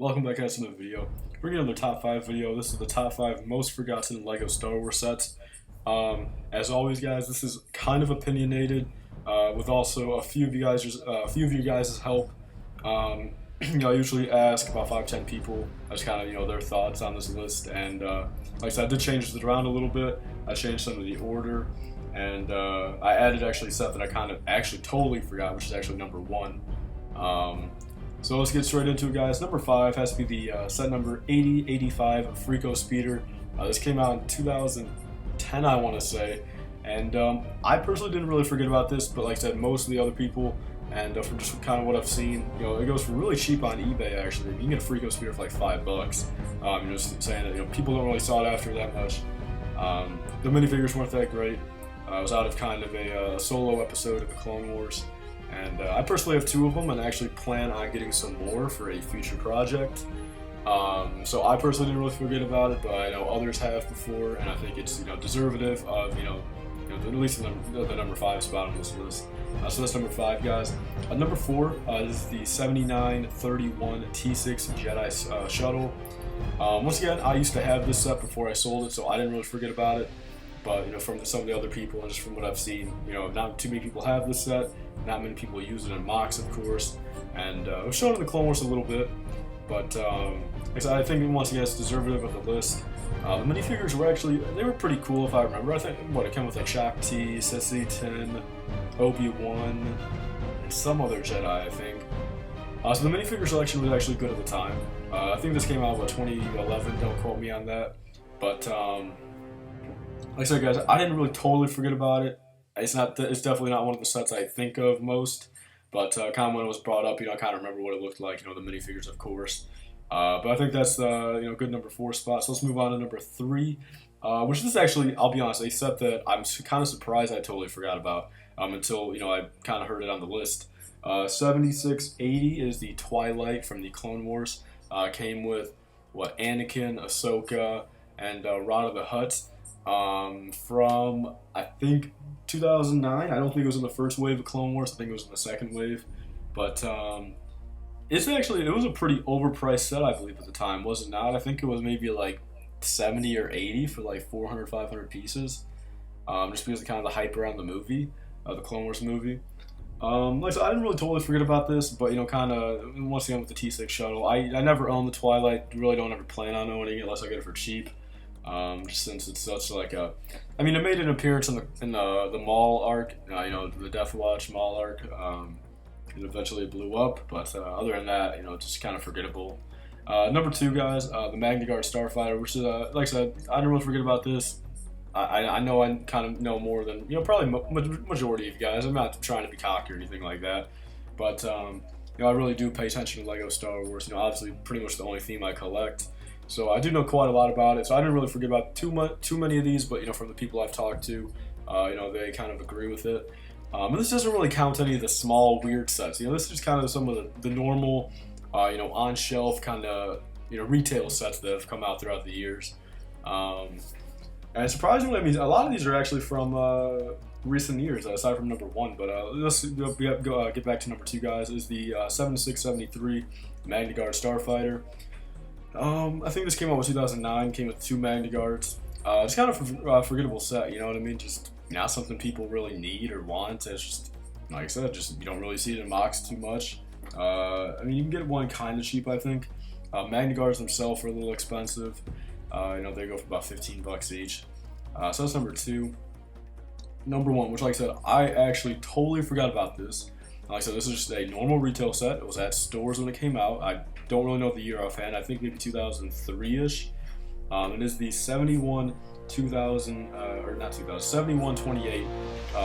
Welcome back guys to another video. Bringing another top 5 video. This is the top 5 most forgotten LEGO Star Wars sets. As always guys, this is kind of opinionated, with also a few of you guys' help. I usually ask about 5-10 people, just kind of their thoughts on this list, and like I said, I did change it around a little bit. I changed some of the order, and I added actually a set that I kind of actually totally forgot, which is actually number 1. So let's get straight into it, guys. Number 5 has to be the set number 8085 FreeCo Speeder. This came out in 2010, I want to say, and I personally didn't really forget about this, but like I said, most of the other people, and from just kind of what I've seen, it goes for really cheap on eBay. Actually, you can get a FreeCo Speeder for like $5. Just saying that people don't really sought after that much. The minifigures weren't that great. I was out of kind of a solo episode of the Clone Wars. And I personally have 2 of them, and I actually plan on getting some more for a future project. So I personally didn't really forget about it, but I know others have before, and I think it's deservative of at least the number 5 spot on this list. So that's number 5, guys. Number 4 is the 7931 T6 Jedi Shuttle. Once again, I used to have this set before I sold it, so I didn't really forget about it. But from some of the other people and just from what I've seen, not too many people have this set. Not many people use it in mocks, of course, and it was shown in the Clone Wars a little bit. But I think once again it's deservative of the list. The minifigures were pretty cool if I remember. I think it came with like Shaak Ti, Sissy Tin, Obi-Wan, and some other Jedi, I think. So the minifigure selection was actually good at the time. I think this came out 2011. Don't quote me on that, but. Like I said, guys, I didn't really totally forget about it. It's definitely not one of the sets I think of most, but kind of when it was brought up, I kind of remember what it looked like. The minifigures, of course. But I think that's good number 4 spot. So let's move on to number 3, which is actually, I'll be honest, a set that I'm kind of surprised I totally forgot about until I kind of heard it on the list. 7680 is the Twilight from the Clone Wars. Came with Anakin, Ahsoka, and Rada the Hutt. From I think 2009. I don't think it was in the first wave of Clone Wars. I think it was in the second wave. But it was a pretty overpriced set, I believe, at the time, was it not? I think it was maybe like 70 or 80 for like 400, 500 pieces. Just because of kind of the hype around the movie, the Clone Wars movie. Like I said, I didn't really totally forget about this, but kind of once again with the T6 shuttle, I never owned the Twilight. Really don't ever plan on owning it unless I get it for cheap. Since it's such like it made an appearance in the Maul arc, the Death Watch Maul arc, and eventually it blew up, but other than that, just kind of forgettable. Number 2, guys, the Magnetar Starfighter, which is, like I said, I didn't really forget about this. I know I kind of know more than, probably majority of you guys. I'm not trying to be cocky or anything like that, but, I really do pay attention to LEGO Star Wars, obviously pretty much the only theme I collect. So I do know quite a lot about it, so I didn't really forget about too many of these, but from the people I've talked to, they kind of agree with it. And this doesn't really count any of the small weird sets. This is just kind of some of the normal, on shelf kind of retail sets that have come out throughout the years. And surprisingly, a lot of these are actually from recent years, aside from number 1. But let's get back to number 2, guys. Is the 7673 Magnetar Starfighter. I think this came out in 2009, came with 2 Magneguards. It's kind of a forgettable set, you know what I mean? Just not something people really need or want. It's just, like I said, you don't really see it in mocks too much. You can get one kind of cheap, I think. Magneguards themselves are a little expensive. They go for about $15 each. So that's number 2. Number 1, which like I said, I actually totally forgot about this. Like I said, this is just a normal retail set. It was at stores when it came out. I don't really know the year offhand. I think maybe 2003-ish. It is the 7128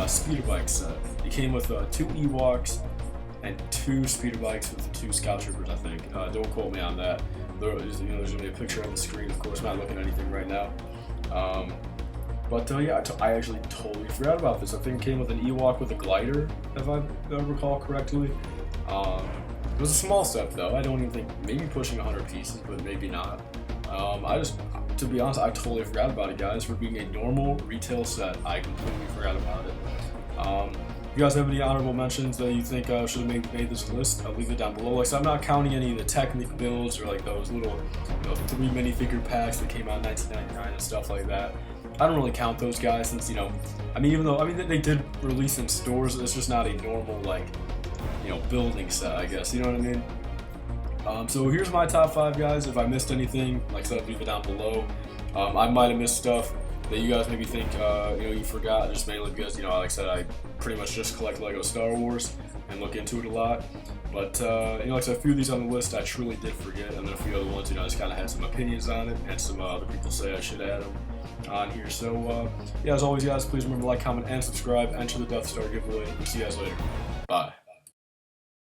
speeder bike set. It came with 2 Ewoks and 2 speeder bikes with 2 Scout Troopers, I think. Don't quote me on that. There's going to be a picture on the screen. Of course, I'm not looking at anything right now. I actually totally forgot about this. I think it came with an Ewok with a glider, if I recall correctly. It was a small set though. I don't even think, maybe pushing 100 pieces, but maybe not. To be honest, I totally forgot about it, guys. For being a normal retail set, I completely forgot about it. you guys have any honorable mentions that you think should have made this list, leave it down below. Like, so I'm not counting any of the Technic builds or like those little 3 minifigure packs that came out in 1999 and stuff like that. I don't really count those guys since, I mean, even though, they did release in stores, it's just not a normal, like, building set, I guess, you know what I mean? So here's my top 5, guys. If I missed anything, like I said, leave it down below. I might have missed stuff that you guys maybe think, you forgot, just mainly because, like I said, I pretty much just collect Lego Star Wars and look into it a lot. But, like I said, a few of these on the list I truly did forget, and then a few other ones, I just kind of had some opinions on it, and some other people say I should add them on here. So, yeah, as always, guys, please remember to like, comment, and subscribe. Enter the Death Star giveaway. We'll see you guys later. Bye.